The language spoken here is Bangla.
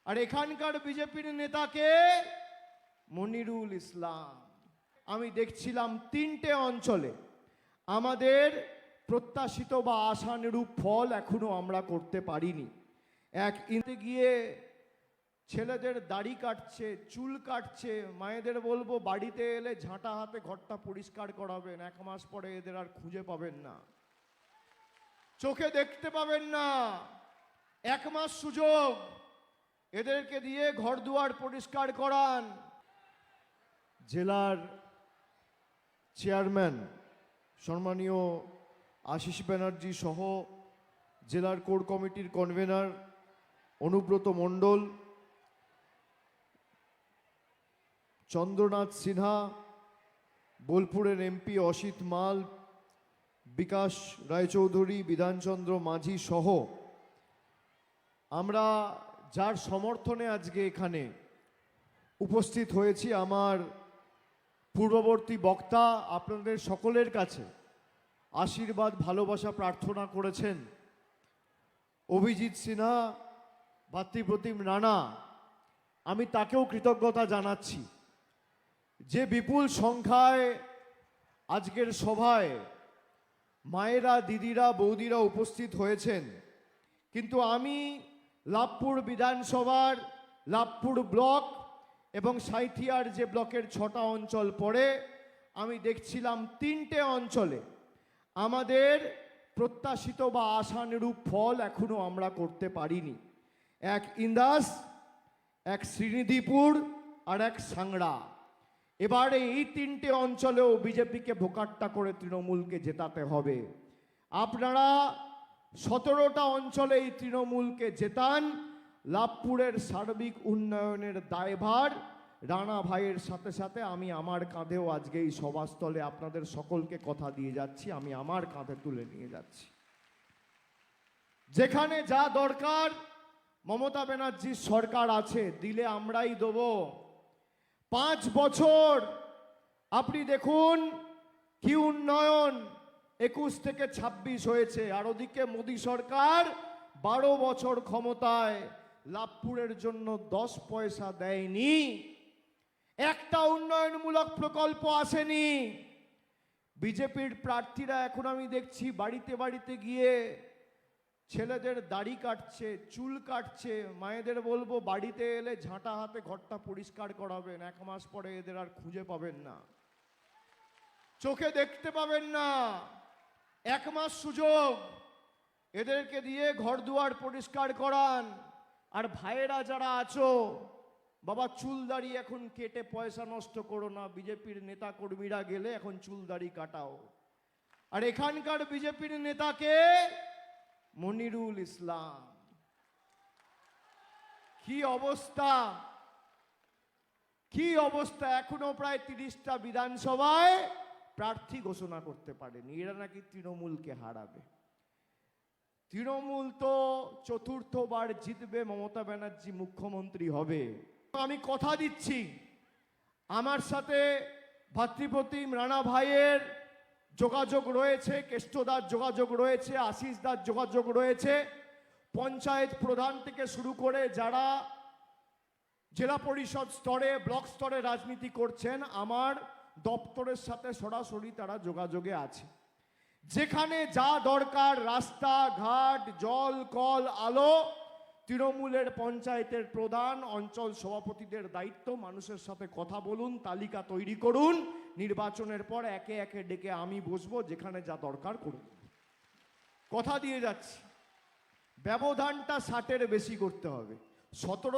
আর এখানকার বিজেপির নেতাকে মনিরুল ইসলাম। আমি দেখছিলাম 3টে অঞ্চলে আমাদের প্রত্যাশিত বা আশানুরূপ ফল এখনো আমরা করতে পারিনি। এক ইন্তে গিয়ে ছেলেদের দাড়ি কাটছে, চুল কাটছে, মায়েদের বলবো বাড়িতে এলে ঝাঁটা হাতে ঘরটা পরিষ্কার করাবেন, 1 মাস পরে এদের আর খুঁজে পাবেন না, চোখে দেখতে পাবেন না। 1 মাস সুযোগ, এদেরকে দিয়ে ঘর দুয়ার পরিষ্কার করান। জেলার চেয়ারম্যান সম্মানীয় আশিস ব্যানার্জি সহ জেলার কোর কমিটির কনভেনার অনুব্রত মণ্ডল, চন্দ্রনাথ সিনহা, বোলপুরের এমপি অসিত মাল, বিকাশ রায়চৌধুরী, বিধানচন্দ্র মাঝি সহ আমরা যার সমর্থনে আজকে এখানে উপস্থিত হয়েছি, আমার পূর্ববর্তী বক্তা আপনাদের সকলের কাছে আশীর্বাদ ভালোবাসা প্রার্থনা করেছেন। অভিজিৎ সিনহা, ভাতৃপ্রতিম রানা, আমি তাকেও কৃতজ্ঞতা জানাচ্ছি যে বিপুল সংখ্যায় আজকের সভায় মায়েরা, দিদিরা, বৌদিরা উপস্থিত হয়েছেন। কিন্তু আমি লাভপুর বিধানসভার লাভপুর ব্লক এবং সাঁইথিয়ার যে ব্লকের 6টা অঞ্চল পড়ে, আমি দেখছিলাম 3টে অঞ্চলে আমাদের প্রত্যাশিত বা আশানুরূপ ফল এখনো আমরা করতে পারিনি। এক ইন্দাস, এক শ্রীনিধিপুর আর এক সাংড়া। এবারে এই 3টে অঞ্চলেও বিজেপিকে ভোকাট্টা করে তৃণমূলকে জেতাতে হবে। আপনারা 17টা অঞ্চলে এই তৃণমূলকে জেতান। লাভপুরের সার্বিক উন্নয়নের দায়ভার রানা ভাইয়ের সাথে সাথে আমি আমার কাঁধেও আজকে এই সভাস্থলে আপনাদের সকলকে কথা দিয়ে যাচ্ছি, আমি আমার কাঁধে তুলে নিয়ে যাচ্ছি। যেখানে যা দরকার মমতা ব্যানার্জির সরকার আছে, দিলে আমরাই দেবো। 5 বছর আপনি দেখুন কি উন্নয়ন 21 থেকে 26 হয়েছে। আর ওদিকে মোদী সরকার 12 বছর ক্ষমতায়, লাভপুরের জন্য 10 পয়সা দেয়নি, একটা উন্নয়নমূলক প্রকল্প আসেনি। বিজেপির প্রার্থীরা এখন আমি দেখছি বাড়িতে বাড়িতে গিয়ে ছেলেদের দাড়ি কাটছে, চুল কাটছে, মায়েদের বলবো বাড়িতে এলে ঝাঁটা হাতে ঘরটা পরিষ্কার করাবেন, 1 মাস পরে এদের আর খুঁজে পাবেন না, চোখে দেখতে পাবেন না। 1 মাস সুযোগ, এদেরকে দিয়ে ঘর দুয়ার পরিষ্কার করান। আর ভাইয়েরা যারা আছো, বাবা চুল দাড়ি এখন কেটে পয়সা নষ্ট করো না, বিজেপির নেতা কর্মীরা গেলে এখন চুল দাড়ি কাটাও। আর এখানকার বিজেপির নেতাকে মনিরুল ইসলাম। কি অবস্থা, কি অবস্থা! এখনো প্রায় 30টা বিধানসভায় প্রার্থী ঘোষণা করতে পারেনি, এরা নাকি তৃণমূলকে হারাবে। তৃণমূল তো 4র্থবার জিতবে, মমতা ব্যানার্জি মুখ্যমন্ত্রী হবে। আমি কথা দিচ্ছি, আমার সাথে ভাতৃপ্রতিম রানা ভাইয়ের যোগাযোগ রয়েছে, কেষ্টদার যোগাযোগ রয়েছে, আশিসদার যোগাযোগ রয়েছে। পঞ্চায়েত প্রধান থেকে শুরু করে যারা জেলা পরিষদ স্তরে, ব্লক স্তরে রাজনীতি করছেন, আমার দপ্তরের সাথে সরাসরি তারা যোগাযোগে আছে। যেখানে যা দরকার, রাস্তা ঘাট, জল, কল, আলো, তৃণমূলের পঞ্চায়েতের প্রধান, অঞ্চল সভাপতিদের দায়িত্ব। মানুষের সাথে কথা বলুন, তালিকা তৈরি করুন, নির্বাচনের পর একে একে ডেকে আমি বসবো, যেখানে যা দরকার করুন। কথা দিয়ে যাচ্ছি, ব্যবধানটা 60-এর বেশি করতে হবে। 17